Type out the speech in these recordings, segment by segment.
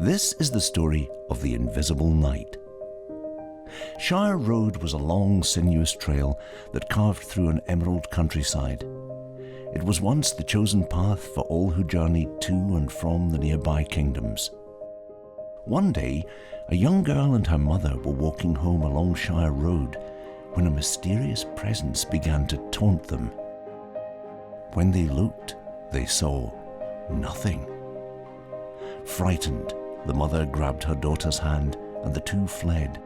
This is the story of the Invisible Knight. Shire Road was a long, sinuous trail that carved through an emerald countryside. It was once the chosen path for all who journeyed to and from the nearby kingdoms. One day, a young girl and her mother were walking home along Shire Road when a mysterious presence began to taunt them. When they looked, they saw nothing. Frightened, the mother grabbed her daughter's hand and the two fled.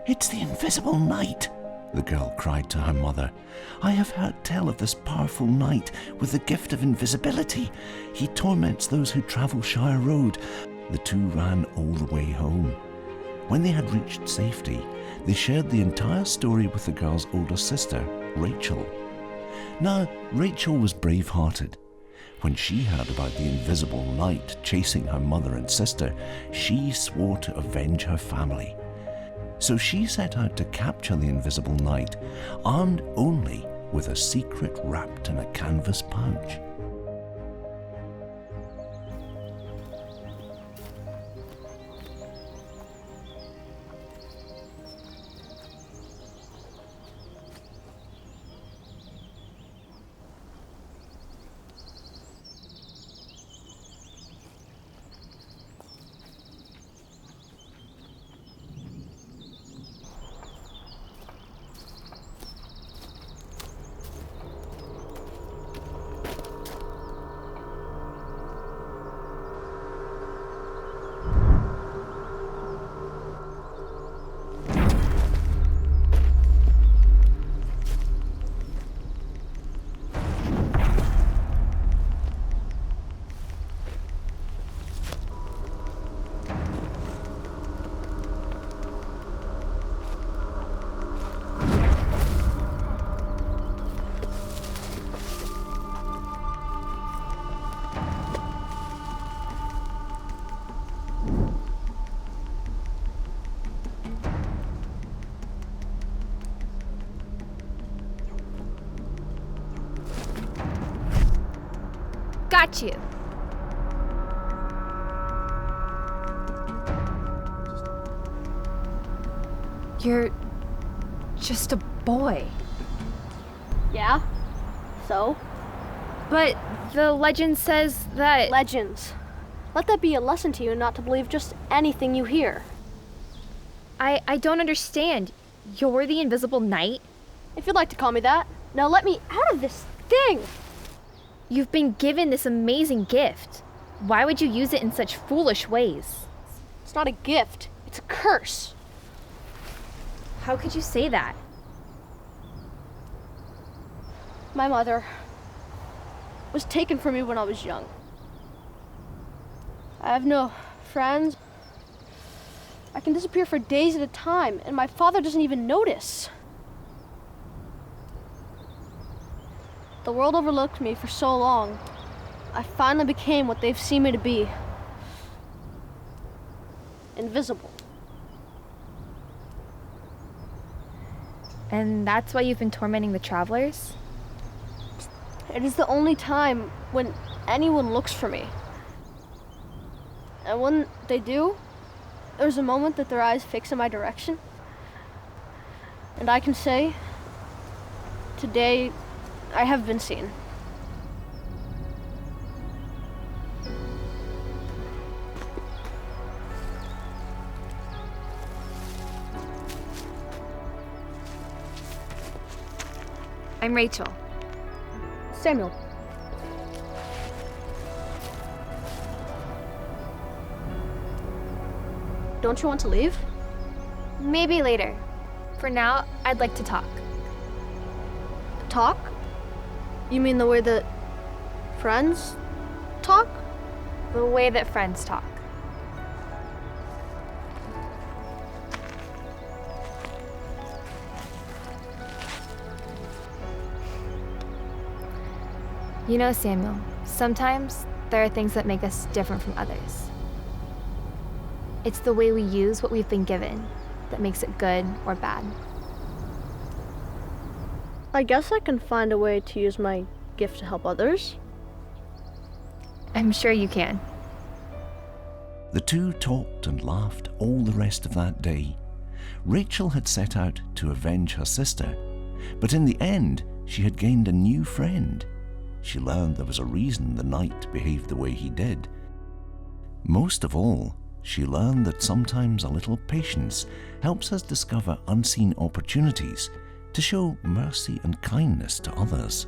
"It's the Invisible Knight," the girl cried to her mother. "I have heard tell of this powerful knight with the gift of invisibility. He torments those who travel Shire Road." The two ran all the way home. When they had reached safety, they shared the entire story with the girl's older sister, Rachel. Now, Rachel was brave-hearted. When she heard about the Invisible Knight chasing her mother and sister, she swore to avenge her family. So she set out to capture the Invisible Knight, armed only with a secret wrapped in a canvas pouch. Got you. You're just a boy. Yeah? So? But the legend says that... Legends. Let that be a lesson to you not to believe just anything you hear. I don't understand. You're the Invisible Knight? If you'd like to call me that. Now let me out of this thing! You've been given this amazing gift. Why would you use it in such foolish ways? It's not a gift. It's a curse. How could you say that? My mother was taken from me when I was young. I have no friends. I can disappear for days at a time, and my father doesn't even notice. The world overlooked me for so long. I finally became what they've seen me to be. Invisible. And that's why you've been tormenting the travelers? It is the only time when anyone looks for me. And when they do, there's a moment that their eyes fix in my direction. And I can say, today, I have been seen. I'm Rachel. Samuel. Don't you want to leave? Maybe later. For now, I'd like to talk. Talk? You mean the way that friends talk? The way that friends talk. You know, Samuel, sometimes there are things that make us different from others. It's the way we use what we've been given that makes it good or bad. I guess I can find a way to use my gift to help others. I'm sure you can. The two talked and laughed all the rest of that day. Rachel had set out to avenge her sister, but in the end, she had gained a new friend. She learned there was a reason the knight behaved the way he did. Most of all, she learned that sometimes a little patience helps us discover unseen opportunities to show mercy and kindness to others.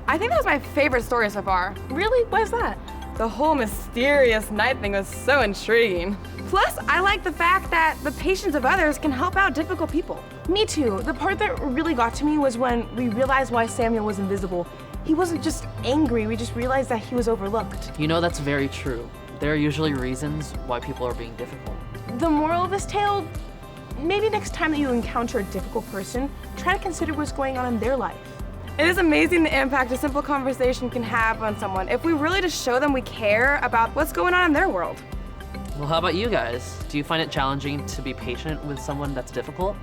I think that was my favorite story so far. Really? Why is that? The whole mysterious night thing was so intriguing. Plus, I like the fact that the patience of others can help out difficult people. Me too. The part that really got to me was when we realized why Samuel was invisible. He wasn't just angry, we just realized that he was overlooked. You know, that's very true. There are usually reasons why people are being difficult. The moral of this tale, maybe next time that you encounter a difficult person, try to consider what's going on in their life. It is amazing the impact a simple conversation can have on someone if we really just show them we care about what's going on in their world. Well, how about you guys? Do you find it challenging to be patient with someone that's difficult?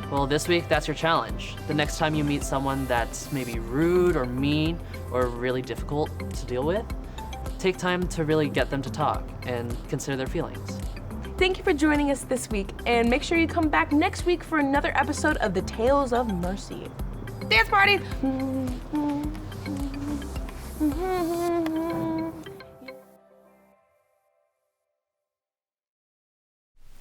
Well, this week, that's your challenge. The next time you meet someone that's maybe rude or mean or really difficult to deal with, take time to really get them to talk and consider their feelings. Thank you for joining us this week, and make sure you come back next week for another episode of the Tales of Mercy. Dance party!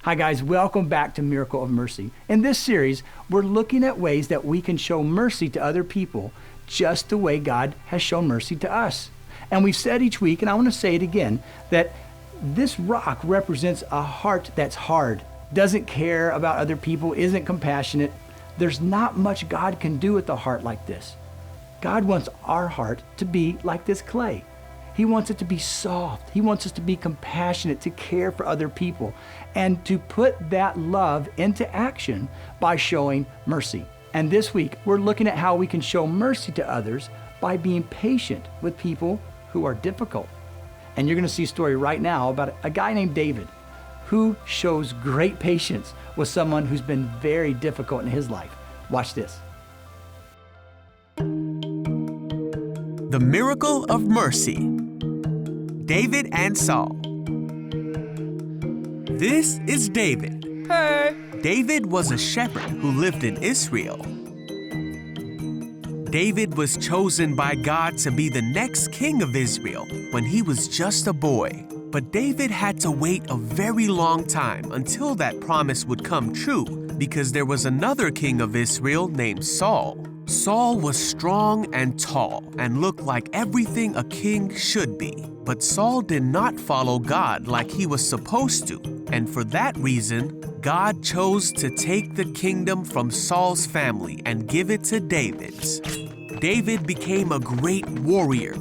Hi guys, welcome back to Miracle of Mercy. In this series, we're looking at ways that we can show mercy to other people just the way God has shown mercy to us. And we've said each week, and I want to say it again, that this rock represents a heart that's hard, doesn't care about other people, isn't compassionate. There's not much God can do with a heart like this. God wants our heart to be like this clay. He wants it to be soft. He wants us to be compassionate, to care for other people, and to put that love into action by showing mercy. And this week, we're looking at how we can show mercy to others by being patient with people who are difficult. And you're going to see a story right now about a guy named David who shows great patience with someone who's been very difficult in his life. Watch this. The Miracle of Mercy. David and Saul. This is David. Hey! David was a shepherd who lived in Israel. David was chosen by God to be the next king of Israel when he was just a boy. But David had to wait a very long time until that promise would come true, because there was another king of Israel named Saul. Saul was strong and tall and looked like everything a king should be. But Saul did not follow God like he was supposed to, and for that reason, God chose to take the kingdom from Saul's family and give it to David's. David became a great warrior.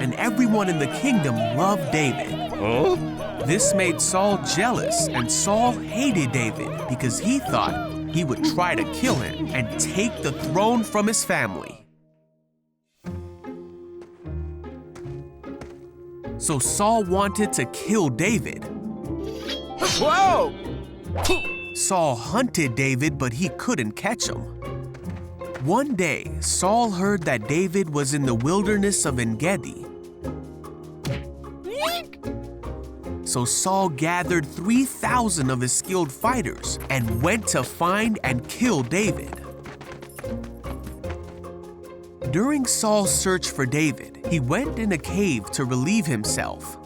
And everyone in the kingdom loved David. This made Saul jealous, and Saul hated David because he thought he would try to kill him and take the throne from his family. So Saul wanted to kill David. Whoa! Saul hunted David, but he couldn't catch him. One day, Saul heard that David was in the wilderness of En-Gedi. So Saul gathered 3,000 of his skilled fighters and went to find and kill David. During Saul's search for David, he went in a cave to relieve himself.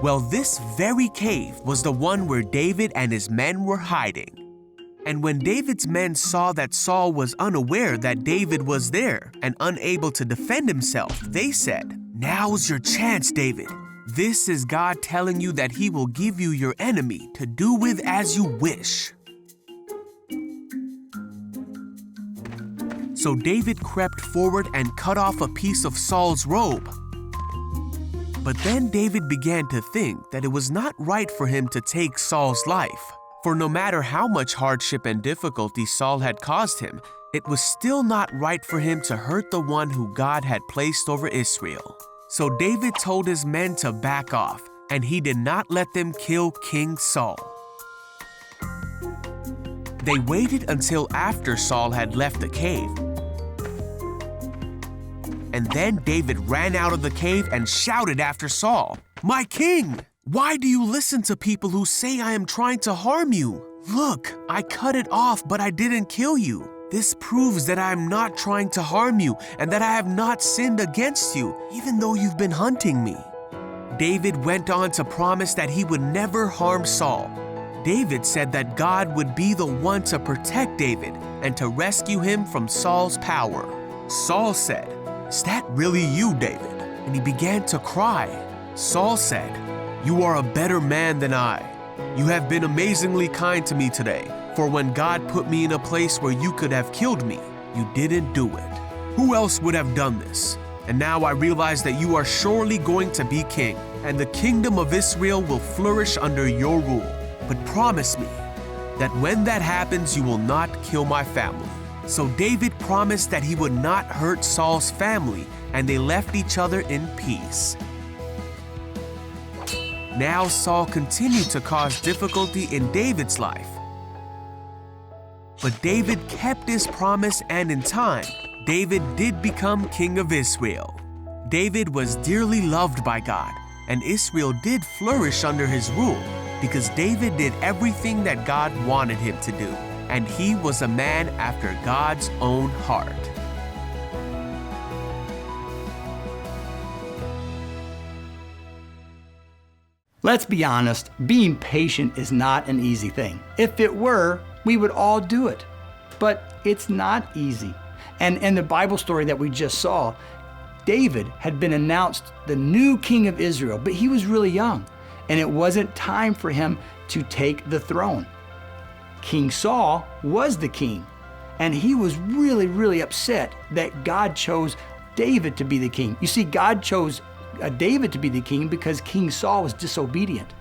Well, this very cave was the one where David and his men were hiding. And when David's men saw that Saul was unaware that David was there and unable to defend himself, they said, "Now's your chance, David. This is God telling you that he will give you your enemy to do with as you wish." So David crept forward and cut off a piece of Saul's robe. But then David began to think that it was not right for him to take Saul's life. For no matter how much hardship and difficulty Saul had caused him, it was still not right for him to hurt the one who God had placed over Israel. So David told his men to back off, and he did not let them kill King Saul. They waited until after Saul had left the cave. And then David ran out of the cave and shouted after Saul, "My king! Why do you listen to people who say I am trying to harm you? Look, I cut it off, but I didn't kill you. This proves that I am not trying to harm you and that I have not sinned against you, even though you've been hunting me." David went on to promise that he would never harm Saul. David said that God would be the one to protect David and to rescue him from Saul's power. Saul said, "Is that really you, David?" And he began to cry. Saul said, "You are a better man than I. You have been amazingly kind to me today, for when God put me in a place where you could have killed me, you didn't do it. Who else would have done this? And now I realize that you are surely going to be king, and the kingdom of Israel will flourish under your rule. But promise me that when that happens, you will not kill my family." So David promised that he would not hurt Saul's family, and they left each other in peace. Now Saul continued to cause difficulty in David's life. But David kept his promise, and in time, David did become king of Israel. David was dearly loved by God, and Israel did flourish under his rule because David did everything that God wanted him to do, and he was a man after God's own heart. Let's be honest, being patient is not an easy thing. If it were, we would all do it. But it's not easy. And in the Bible story that we just saw, David had been announced the new king of Israel, but he was really young, and it wasn't time for him to take the throne. King Saul was the king, and he was really, really upset that God chose David to be the king. You see, God chose David to be the king because King Saul was disobedient.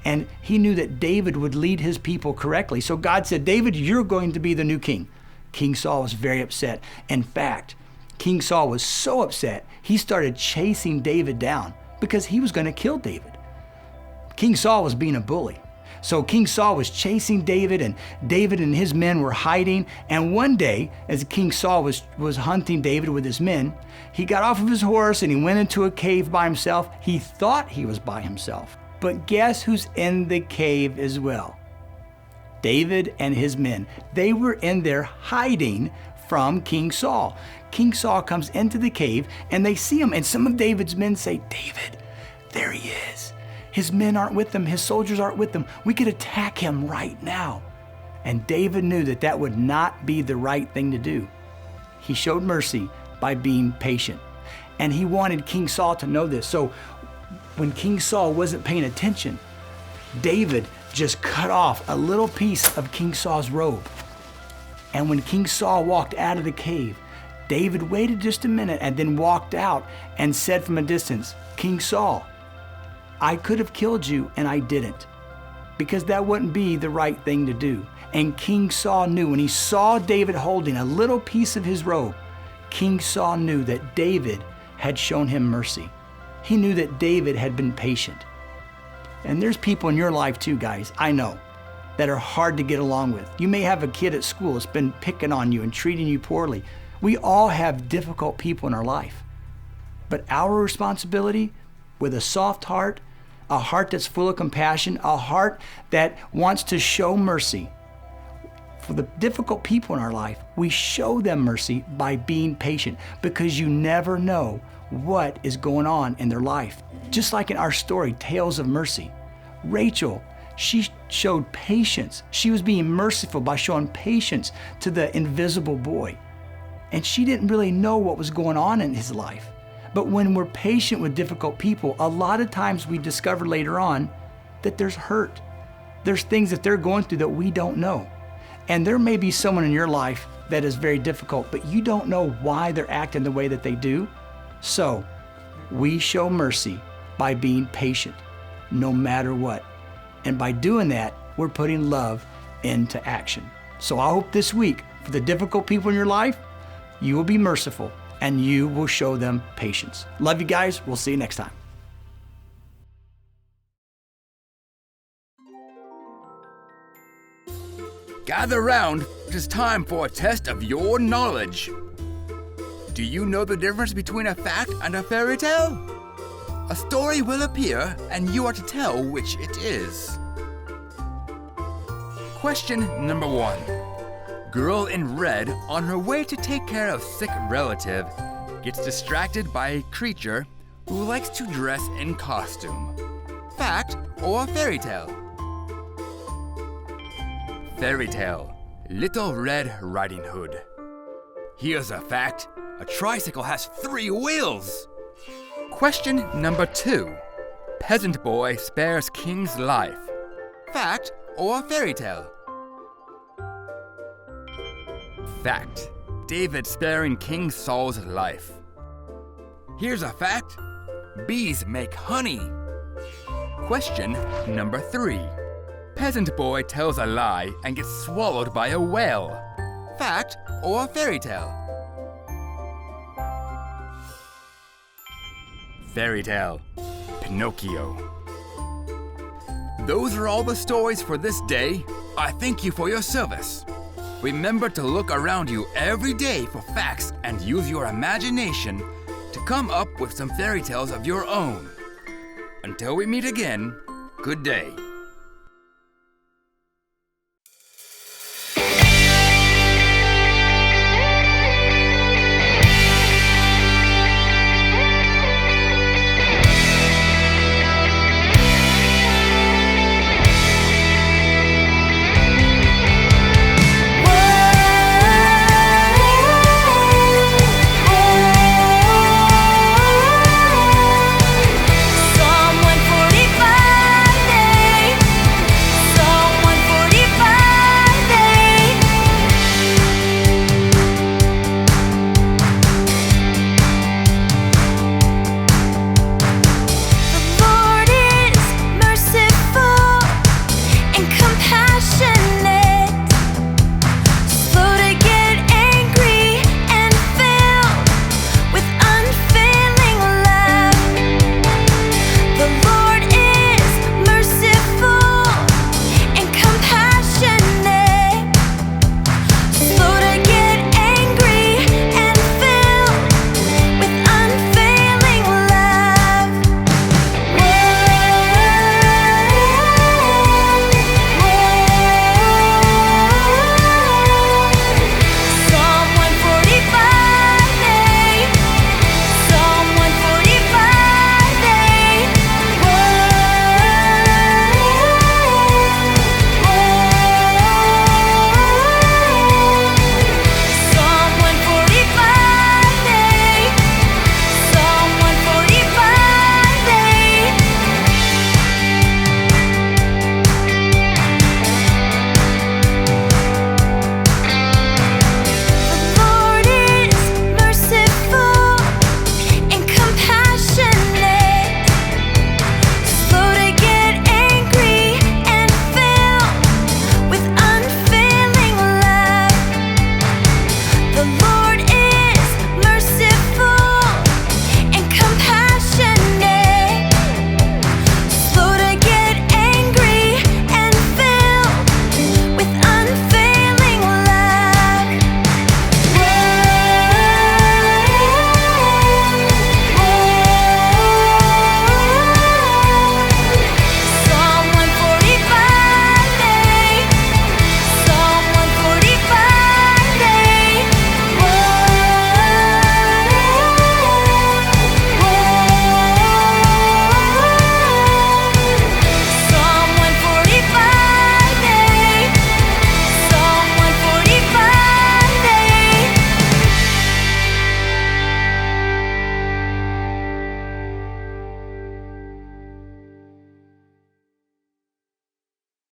And he knew that David would lead his people correctly. So God said, "David, you're going to be the new king." King Saul was very upset. In fact, King Saul was so upset, he started chasing David down because he was going to kill David. King Saul was being a bully. So King Saul was chasing David, and David and his men were hiding. And one day, as King Saul was hunting David with his men, he got off of his horse and he went into a cave by himself. He thought he was by himself. But guess who's in the cave as well? David and his men. They were in there hiding from King Saul. King Saul comes into the cave and they see him, and some of David's men say, "David, there he is. His men aren't with him. His soldiers aren't with him. We could attack him right now." And David knew that that would not be the right thing to do. He showed mercy by being patient. And he wanted King Saul to know this. So when King Saul wasn't paying attention, David just cut off a little piece of King Saul's robe. And when King Saul walked out of the cave, David waited just a minute and then walked out and said from a distance, "King Saul, I could have killed you and I didn't, because that wouldn't be the right thing to do." And King Saul knew when he saw David holding a little piece of his robe, King Saul knew that David had shown him mercy. He knew that David had been patient. And there's people in your life too, guys, I know, that are hard to get along with. You may have a kid at school that's been picking on you and treating you poorly. We all have difficult people in our life. But our responsibility, with a soft heart, a heart that's full of compassion, a heart that wants to show mercy, for the difficult people in our life, we show them mercy by being patient, because you never know what is going on in their life. Just like in our story, Tales of Mercy, Rachel, she showed patience. She was being merciful by showing patience to the invisible boy. And she didn't really know what was going on in his life. But when we're patient with difficult people, a lot of times we discover later on that there's hurt. There's things that they're going through that we don't know. And there may be someone in your life that is very difficult, but you don't know why they're acting the way that they do. So we show mercy by being patient, no matter what. And by doing that, we're putting love into action. So I hope this week, for the difficult people in your life, you will be merciful and you will show them patience. Love you guys. We'll see you next time. Gather round, it is time for a test of your knowledge. Do you know the difference between a fact and a fairy tale? A story will appear, and you are to tell which it is. Question number 1. Girl in red, on her way to take care of sick relative, gets distracted by a creature who likes to dress in costume. Fact or fairy tale? Fairy tale. Little Red Riding Hood. Here's a fact. A tricycle has 3 wheels. Question number 2. Peasant boy spares king's life. Fact or fairy tale? Fact. David sparing King Saul's life. Here's a fact. Bees make honey. Question number 3. Peasant boy tells a lie and gets swallowed by a whale. Fact or fairy tale? Fairy tale. Pinocchio. Those are all the stories for this day. I thank you for your service. Remember to look around you every day for facts and use your imagination to come up with some fairy tales of your own. Until we meet again, good day.